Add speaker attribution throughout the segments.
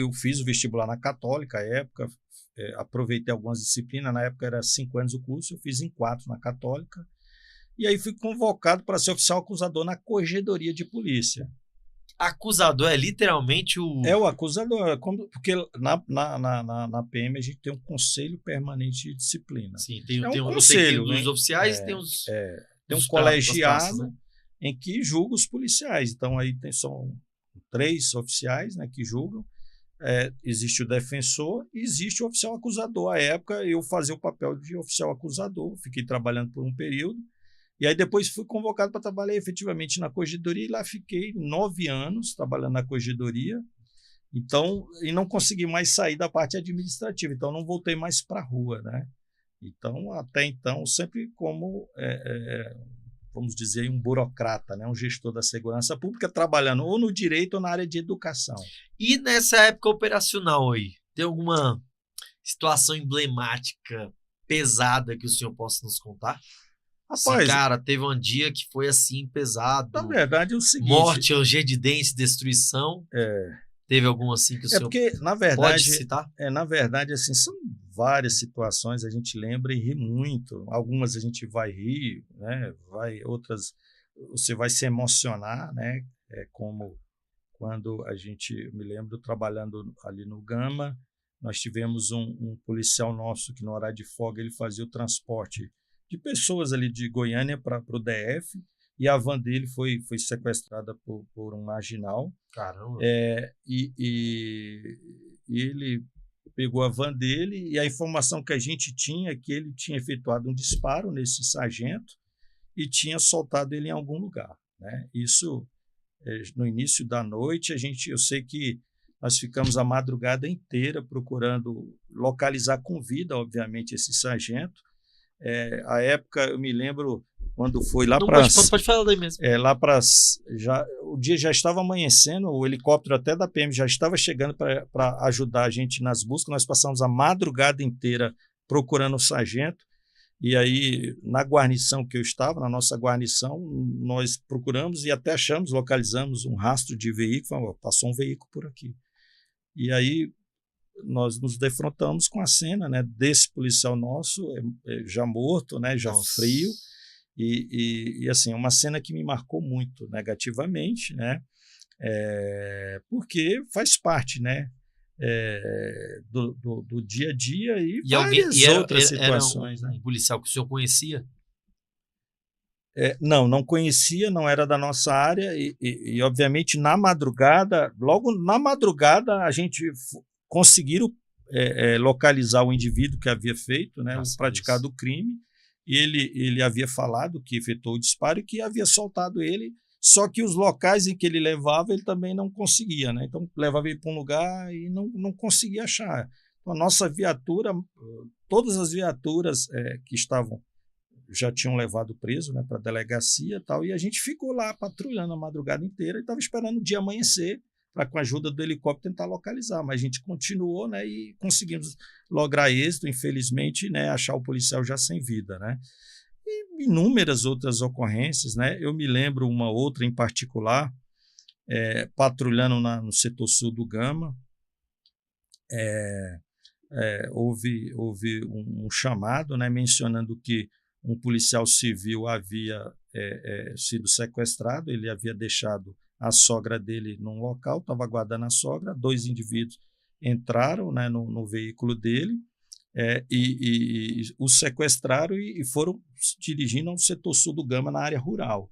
Speaker 1: Eu fiz o vestibular na Católica, à época, aproveitei algumas disciplinas, na época era 5 anos o curso, eu fiz em 4 na Católica, e aí fui convocado para ser oficial acusador na Corregedoria de Polícia.
Speaker 2: Acusador é literalmente o...
Speaker 1: É o acusador, porque na PM a gente tem um Conselho Permanente de Disciplina.
Speaker 2: Sim,
Speaker 1: É um
Speaker 2: eu sei que tem
Speaker 1: conselho,
Speaker 2: dos
Speaker 1: hein?
Speaker 2: oficiais, tem os...
Speaker 1: Tem um
Speaker 2: das
Speaker 1: colegiado,
Speaker 2: praças, né?
Speaker 1: em que julga os policiais. Então, aí são 3 oficiais, né, que julgam. Existe o defensor e existe o oficial acusador. À época, eu fazia o papel de oficial acusador, fiquei trabalhando por um período, e aí depois fui convocado para trabalhar efetivamente na Corregedoria, e lá fiquei 9 anos trabalhando na Corregedoria, então, e não consegui mais sair da parte administrativa, então não voltei mais para a rua, né? Então, até então, sempre como, vamos dizer, um burocrata, né? Um gestor da segurança pública, trabalhando ou no direito ou na área de educação.
Speaker 2: E nessa época operacional aí, tem alguma situação emblemática, pesada que o senhor possa nos contar? Sim,
Speaker 1: Rapaz,
Speaker 2: cara, teve um dia que foi assim,
Speaker 1: na
Speaker 2: pesado,
Speaker 1: verdade é o seguinte...
Speaker 2: morte, ranger de dentes, destruição. Teve algum assim que o senhor
Speaker 1: porque, na
Speaker 2: pode
Speaker 1: verdade,
Speaker 2: citar?
Speaker 1: na verdade, assim, são várias situações, a gente lembra e ri muito. Algumas a gente vai rir, né? Outras você vai se emocionar, né? Como quando eu me lembro trabalhando ali no Gama, nós tivemos um policial nosso que no horário de folga ele fazia o transporte de pessoas ali de Goiânia para o DF, e a van dele foi sequestrada por um marginal.
Speaker 2: Caramba.
Speaker 1: E ele pegou a van dele, e a informação que a gente tinha é que ele tinha efetuado um disparo nesse sargento e tinha soltado ele em algum lugar, né? Isso no início da noite. Eu sei que nós ficamos a madrugada inteira procurando localizar com vida, obviamente, esse sargento. À época, eu me lembro quando foi lá para...
Speaker 2: Pode falar daí mesmo.
Speaker 1: O dia já estava amanhecendo, o helicóptero até da PM já estava chegando para ajudar a gente nas buscas. Nós passamos a madrugada inteira procurando o sargento, e aí na guarnição que eu estava, na nossa guarnição, nós procuramos e até localizamos um rastro de veículo, passou um veículo por aqui. E aí nós nos defrontamos com a cena, né, desse policial nosso já morto, né, já frio, e assim, uma cena que me marcou muito negativamente, né, porque faz parte, né, do dia a dia e várias outras situações.
Speaker 2: Era um policial que o senhor conhecia?
Speaker 1: Não conhecia, não era da nossa área, e obviamente logo na madrugada a gente conseguiram localizar o indivíduo que havia feito, né, praticado o crime, e ele havia falado que efetuou o disparo e que havia soltado ele, só que os locais em que ele levava ele também não conseguia, né? Então levava ele para um lugar e não conseguia achar. Então, a nossa viatura, todas as viaturas que estavam já tinham levado preso, né, para a delegacia e tal, e a gente ficou lá patrulhando a madrugada inteira e estava esperando o dia amanhecer para, com a ajuda do helicóptero, tentar localizar, mas a gente continuou, né, e conseguimos lograr êxito, infelizmente, né, achar o policial já sem vida, né. E inúmeras outras ocorrências, né. Eu me lembro uma outra em particular, patrulhando no setor sul do Gama, houve um chamado, né, mencionando que um policial civil havia sido sequestrado, ele havia deixado a sogra dele num local, estava aguardando a sogra, 2 indivíduos entraram, né, no veículo dele, e o sequestraram e foram se dirigindo ao setor sul do Gama, na área rural.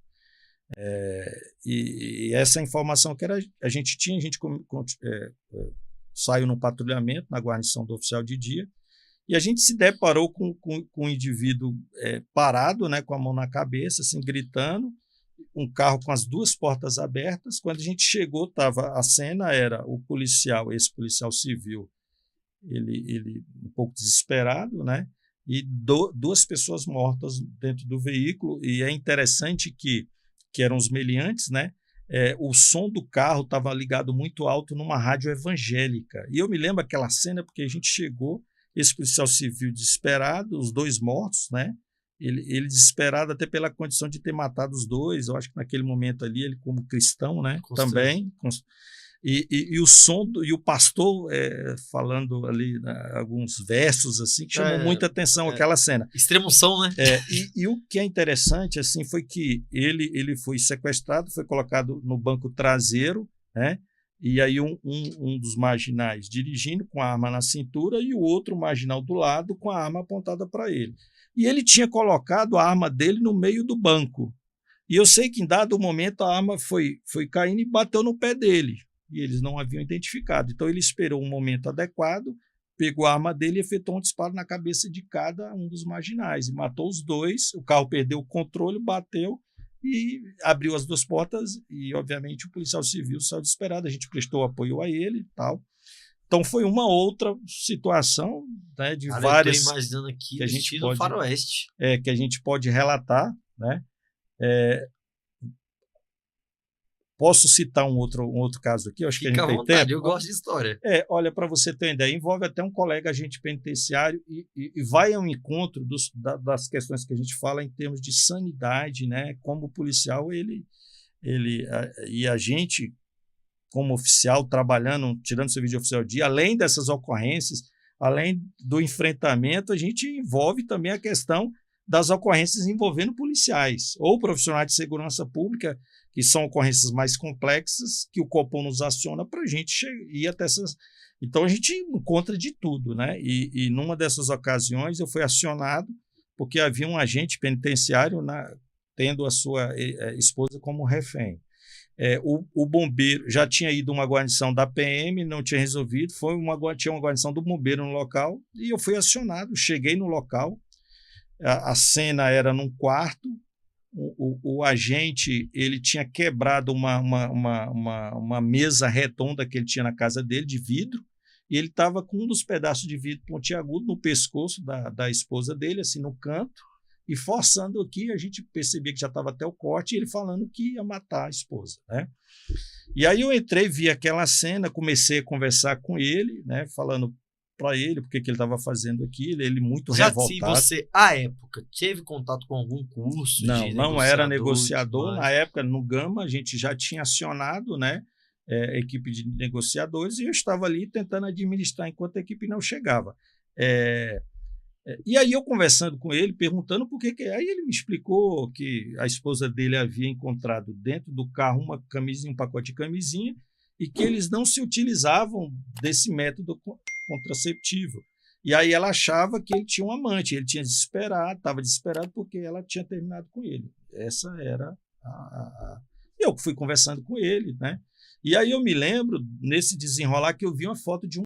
Speaker 1: E essa informação que a gente tinha, a gente saiu no patrulhamento na guarnição do oficial de dia, e a gente se deparou com um indivíduo parado, né, com a mão na cabeça, assim, gritando, um carro com as 2 portas abertas. Quando a gente chegou, a cena era o policial, esse policial civil, ele um pouco desesperado, né, e 2 pessoas mortas dentro do veículo. E é interessante que eram os meliantes, né, o som do carro estava ligado muito alto numa rádio evangélica. E eu me lembro aquela cena porque a gente chegou, esse policial civil desesperado, os 2 mortos, né? Ele desesperado até pela condição de ter matado os 2. Eu acho que naquele momento ali, ele como cristão, né? Também. E o som e o pastor falando ali, né, alguns versos assim que chamou muita atenção aquela cena.
Speaker 2: Extremoção, né?
Speaker 1: E o que é interessante assim foi que ele foi sequestrado, foi colocado no banco traseiro, né? E aí um dos marginais dirigindo com a arma na cintura e o outro marginal do lado com a arma apontada para ele. E ele tinha colocado a arma dele no meio do banco. E eu sei que em dado momento a arma foi caindo e bateu no pé dele. E eles não haviam identificado. Então ele esperou um momento adequado, pegou a arma dele e efetuou um disparo na cabeça de cada um dos marginais. E matou os dois, o carro perdeu o controle, bateu e abriu as duas portas e, obviamente, o policial civil saiu desesperado. A gente prestou apoio a ele e tal. Então foi uma outra situação, né, de várias...
Speaker 2: Eu tô imaginando aqui
Speaker 1: que a gente pode,
Speaker 2: faroeste.
Speaker 1: Que a gente pode relatar, né? Posso citar um outro caso aqui? Eu acho que a gente tem tempo.
Speaker 2: Eu gosto de história.
Speaker 1: Olha, para você ter uma ideia, envolve até um colega agente penitenciário e vai ao encontro das questões que a gente fala em termos de sanidade, né? Como policial, e a gente, como oficial, trabalhando, tirando serviço de oficial dia, além dessas ocorrências, além do enfrentamento, a gente envolve também a questão das ocorrências envolvendo policiais ou profissionais de segurança pública, que são ocorrências mais complexas, que o Copom nos aciona para a gente ir até essas... Então, a gente encontra de tudo, né? E numa dessas ocasiões, eu fui acionado porque havia um agente penitenciário tendo a sua esposa como refém. O bombeiro já tinha ido uma guarnição da PM, não tinha resolvido, tinha uma guarnição do bombeiro no local, e eu fui acionado, cheguei no local, a cena era num quarto, o agente ele tinha quebrado uma mesa redonda que ele tinha na casa dele, de vidro, e ele estava com um dos pedaços de vidro pontiagudo no pescoço da esposa dele, assim, no canto, e forçando aqui, a gente percebia que já estava até o corte, e ele falando que ia matar a esposa, né? E aí eu entrei, vi aquela cena, comecei a conversar com ele, né, falando para ele porque que ele estava fazendo aquilo, ele muito revoltado.
Speaker 2: Você, à época, teve contato com algum curso?
Speaker 1: Não era negociador. Na época, no Gama, a gente já tinha acionado, né, equipe de negociadores, e eu estava ali tentando administrar enquanto a equipe não chegava. E aí eu conversando com ele, perguntando por que... Aí ele me explicou que a esposa dele havia encontrado dentro do carro uma camisinha, um pacote de camisinha, e que eles não se utilizavam desse método contraceptivo. E aí ela achava que ele tinha um amante, ele tinha estava desesperado porque ela tinha terminado com ele. Essa era Eu fui conversando com ele, né? E aí eu me lembro, nesse desenrolar, que eu vi uma foto de um